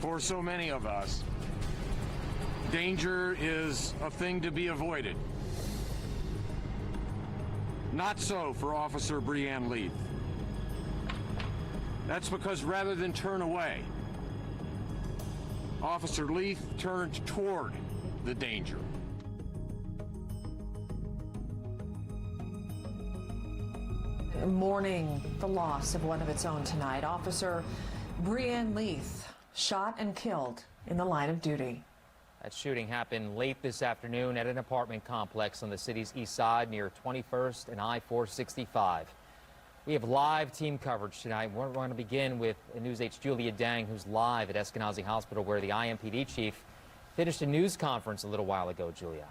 for so many of us, danger is a thing to be avoided. Not so for Officer Breanne Leith. That's because rather than turn away, Officer Leith turned toward the danger. Mourning the loss of one of its own tonight. Officer Breanne Leith shot and killed in the line of duty. That shooting happened late this afternoon at an apartment complex on the city's east side near 21st and I-465. We have live team coverage tonight. We're going to begin with News 8's Julia Dang, who's live at Eskenazi Hospital, where the IMPD chief finished a news conference a little while ago. Julia.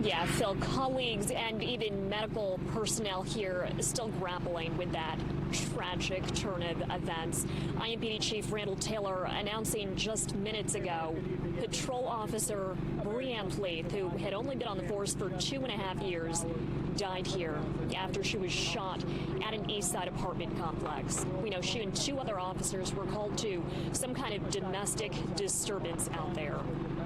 Yeah, Phil, colleagues and even medical personnel here still grappling with that tragic turn of events. IMPD Chief Randall Taylor announcing just minutes ago Patrol Officer Breanne Leith, who had only been on the force for 2.5 years, died here after she was shot at an East Side apartment complex. We know she and 2 other officers were called to some kind of domestic disturbance out there.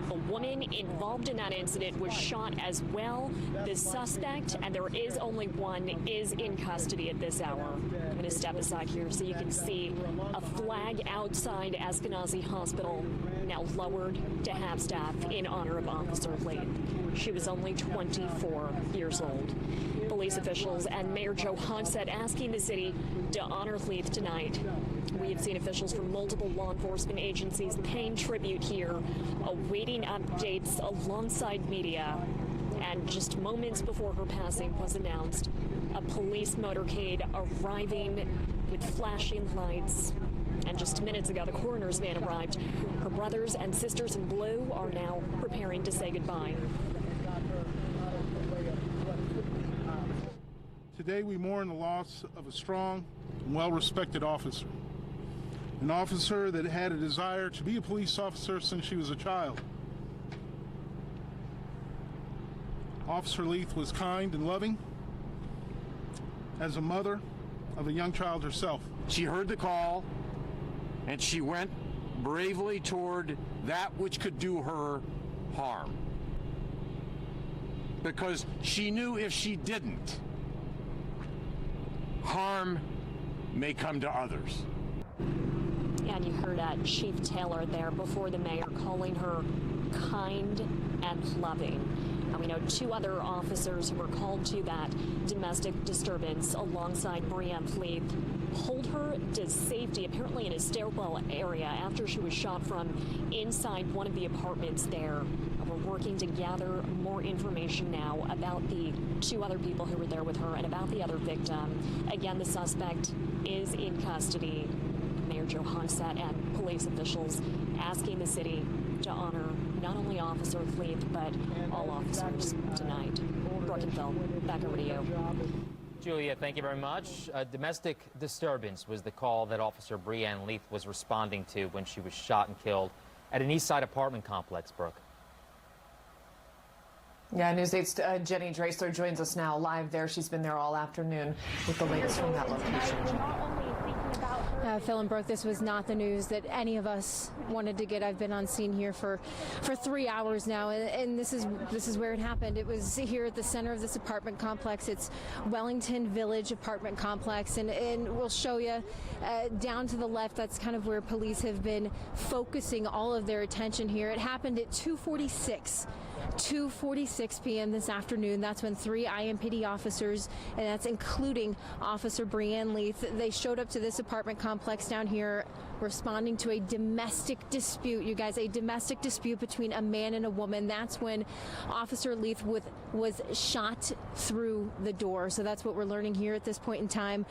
A woman involved in that incident was shot as well. The suspect, and there is only one, is in custody at this hour. I'm going to step aside here so you can see a flag outside Eskenazi Hospital, now lowered to half staff in honor of Officer Leith. She was only 24 years old. Police officials and Mayor Joe Hogsett asking the city to honor Leith tonight. We have seen officials from multiple law enforcement agencies paying tribute here, awaiting updates alongside media. And just moments before her passing was announced, a police motorcade arriving with flashing lights. And just minutes ago, the coroner's van arrived. Her brothers and sisters in blue are now preparing to say goodbye. Today we mourn the loss of a strong and well-respected officer. An officer that had a desire to be a police officer since she was a child. Officer Leith was kind and loving as a mother of a young child herself. She heard the call, and she went bravely toward that which could do her harm. Because she knew if she didn't, harm may come to others. And you heard Chief Taylor there before the mayor calling her kind and loving. And we know 2 other officers who were called to that domestic disturbance alongside Breanne Leith pulled her to safety, apparently in a stairwell area, after she was shot from inside one of the apartments there. We're working to gather more information now about the 2 other people who were there with her and about the other victim. Again, the suspect is in custody. Mayor Joe Hogsett and police officials asking the city to honor not only Officer Leith, but all officers tonight. Brooke and Phil, back over to you. Julia, thank you very much. A domestic disturbance was the call that Officer Breanne Leith was responding to when she was shot and killed at an East Side apartment complex, Brooke. Yeah, News 8's Jenny Drasler joins us now live there. She's been there all afternoon with the latest from that location. Phil and Brooke, this was not the news that any of us wanted to get. I've been on scene here for 3 hours now, and this is where it happened. It was here at the center of this apartment complex. It's Wellington Village apartment complex, and we'll show you down to the left. That's kind of where police have been focusing all of their attention here. It happened at 2:46 p.m. this afternoon. That's when 3 IMPD officers, and that's including Officer Breanne Leith, they showed up to this apartment complex down here responding to a domestic dispute. You guys, a domestic dispute between a man and a woman. That's when Officer Leith was shot through the door. So that's what we're learning here at this point in time.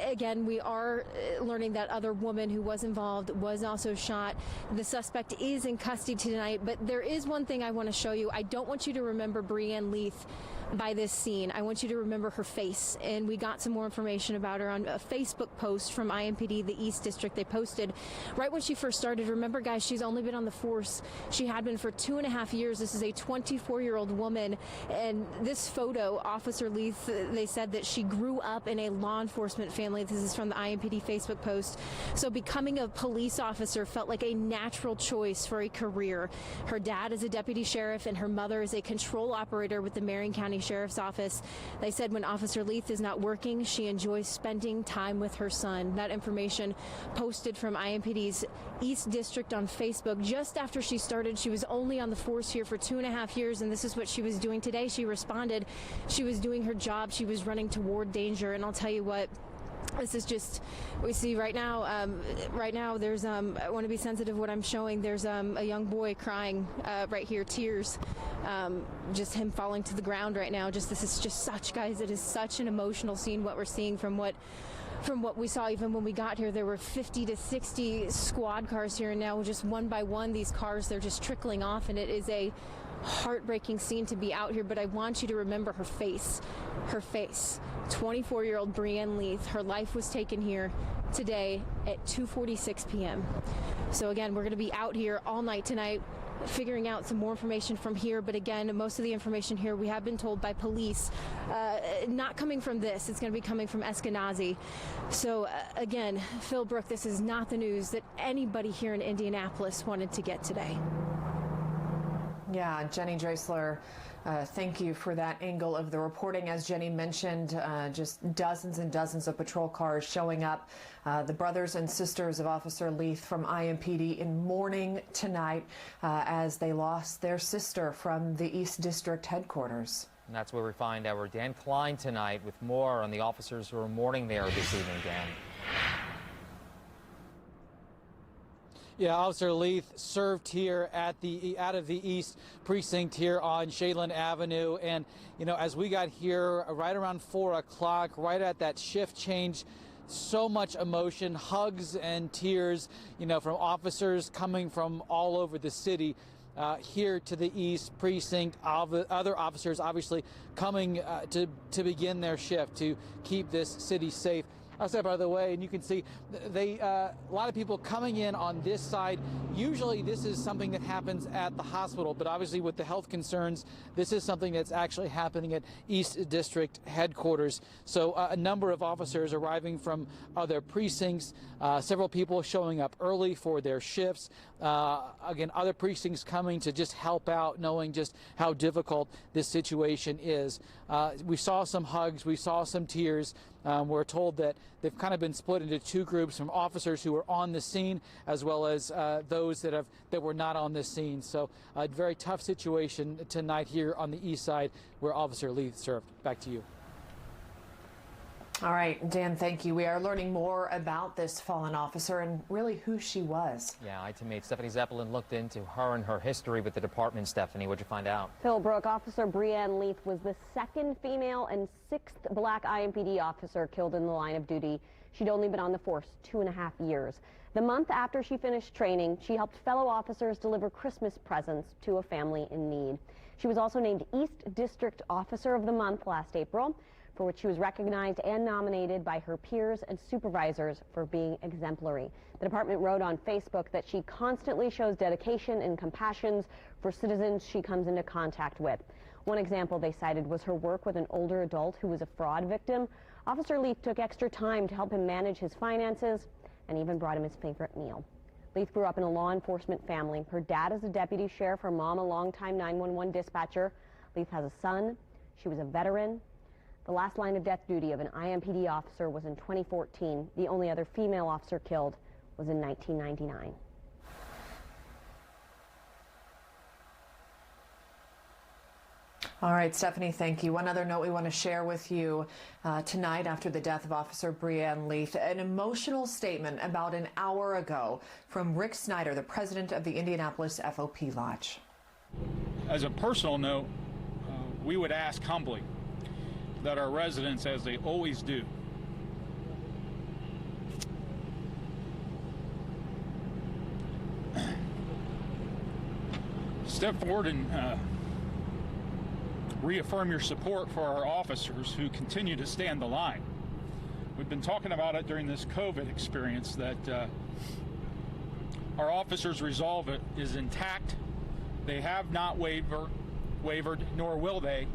Again, we are learning that other woman who was involved was also shot. The suspect is in custody tonight, but there is one thing I want to show you. I don't want you to remember Breanne Leith by this scene. I want you to remember her face, and we got some more information about her on a Facebook post from IMPD, the East District. They posted right when she first started. Remember, guys, she's only been on the force. She had been for 2.5 years. This is a 24-year-old woman, and this photo, Officer Leith, they said that she grew up in a law enforcement family. This is from the IMPD Facebook post. So becoming a police officer felt like a natural choice for a career. Her dad is a deputy sheriff, and her mother is a control operator with the Marion County Sheriff's Office. They said when Officer Leith is not working, she enjoys spending time with her son. That information posted from IMPD's East District on Facebook just after she started. She was only on the force here for 2.5 years, and this is what she was doing today. She responded. She was doing her job. She was running toward danger, and I'll tell you what, this is just, we see right now, there's, I want to be sensitive what I'm showing. There's a young boy crying right here, tears, just him falling to the ground right now. This is just such, guys, it is such an emotional scene, what we're seeing from what we saw. Even when we got here, there were 50 to 60 squad cars here, and now just one by one, these cars, they're just trickling off, and it is a heartbreaking scene to be out here. But I want you to remember her face. 24-year-old Brianne Leith. Her life was taken here today at 2:46 p.m. So again, we're going to be out here all night tonight, figuring out some more information from here. But again, most of the information here, we have been told by police, not coming from this. It's going to be coming from Eskenazi. So again, Phil Brook, this is not the news that anybody here in Indianapolis wanted to get today. Yeah, Jenny Dreisler, thank you for that angle of the reporting. As Jenny mentioned, just dozens and dozens of patrol cars showing up. The brothers and sisters of Officer Leith from IMPD in mourning tonight as they lost their sister from the East District headquarters. And that's where we find our Dan Klein tonight with more on the officers who are mourning there this evening, Dan. Yeah, Officer Leith served here at the out of the East Precinct here on Shaylin Avenue. And, you know, as we got here right around 4 o'clock, right at that shift change, so much emotion, hugs and tears, you know, from officers coming from all over the city. Here to the East Precinct, other officers obviously coming to begin their shift to keep this city safe. I'll say, by the way, and you can see a lot of people coming in on this side. Usually this is something that happens at the hospital, but obviously with the health concerns, this is something that's actually happening at East District headquarters. So a number of officers arriving from other precincts, several people showing up early for their shifts. Again, other precincts coming to just help out, knowing just how difficult this situation is. We saw some hugs, we saw some tears. We're told that they've kind of been split into two groups, from officers who were on the scene as well as those that were not on the scene. So a very tough situation tonight here on the east side where Officer Leith served. Back to you. All right, Dan, thank you. We are learning more about this fallen officer and really who she was. Yeah, IT-mate Stephanie Zeppelin looked into her and her history with the department. Stephanie, what'd you find out? Phil Brook, Officer Brianne Leith was the second female and sixth black IMPD officer killed in the line of duty. She'd only been on the force 2.5 years. The month after she finished training, she helped fellow officers deliver Christmas presents to a family in need. She was also named East District Officer of the Month last April, for which she was recognized and nominated by her peers and supervisors for being exemplary. The department wrote on Facebook that she constantly shows dedication and compassion for citizens she comes into contact with. One example they cited was her work with an older adult who was a fraud victim. Officer Leith took extra time to help him manage his finances and even brought him his favorite meal. Leith grew up in a law enforcement family. Her dad is a deputy sheriff, her mom a longtime 911 dispatcher. Leith has a son. She was a veteran. The last line of death duty of an IMPD officer was in 2014. The only other female officer killed was in 1999. All right, Stephanie, thank you. One other note we want to share with you tonight after the death of Officer Brianne Leith. An emotional statement about an hour ago from Rick Snyder, the president of the Indianapolis FOP Lodge. As a personal note, we would ask humbly that our residents, as they always do, step forward and reaffirm your support for our officers who continue to stand the line. We've been talking about it during this COVID experience that our officers' resolve is intact. They have not wavered, nor will they,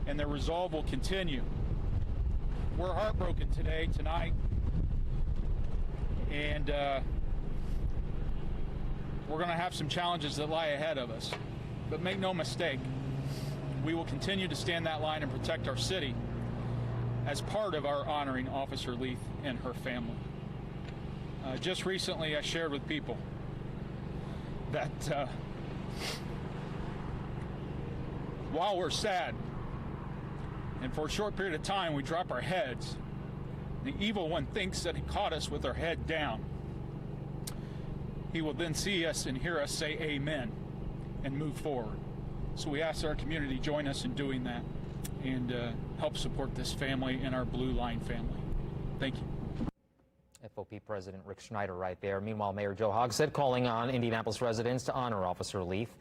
and their resolve will continue. We're heartbroken tonight, and we're going to have some challenges that lie ahead of us. But make no mistake, we will continue to stand that line and protect our city as part of our honoring Officer Leith and her family. Just recently, I shared with people that while we're sad, and for a short period of time we drop our heads, the evil one thinks that he caught us with our head down. He will then see us and hear us say amen and move forward. So we ask our community join us in doing that and help support this family and our Blue Line family. Thank you. FOP President Rick Schneider right there. Meanwhile, Mayor Joe Hogsett calling on Indianapolis residents to honor Officer Leith.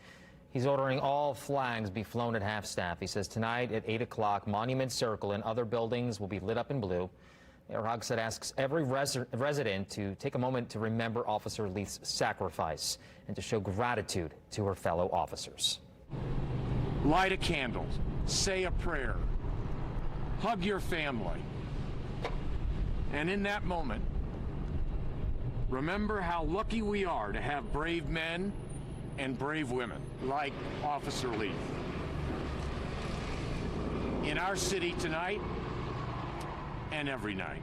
He's ordering all flags be flown at half-staff. He says tonight at 8 o'clock, Monument Circle and other buildings will be lit up in blue. Mayor Hogsett asks every resident to take a moment to remember Officer Leith's sacrifice and to show gratitude to her fellow officers. Light a candle, say a prayer, hug your family, and in that moment, remember how lucky we are to have brave men and brave women like Officer Leith in our city tonight and every night.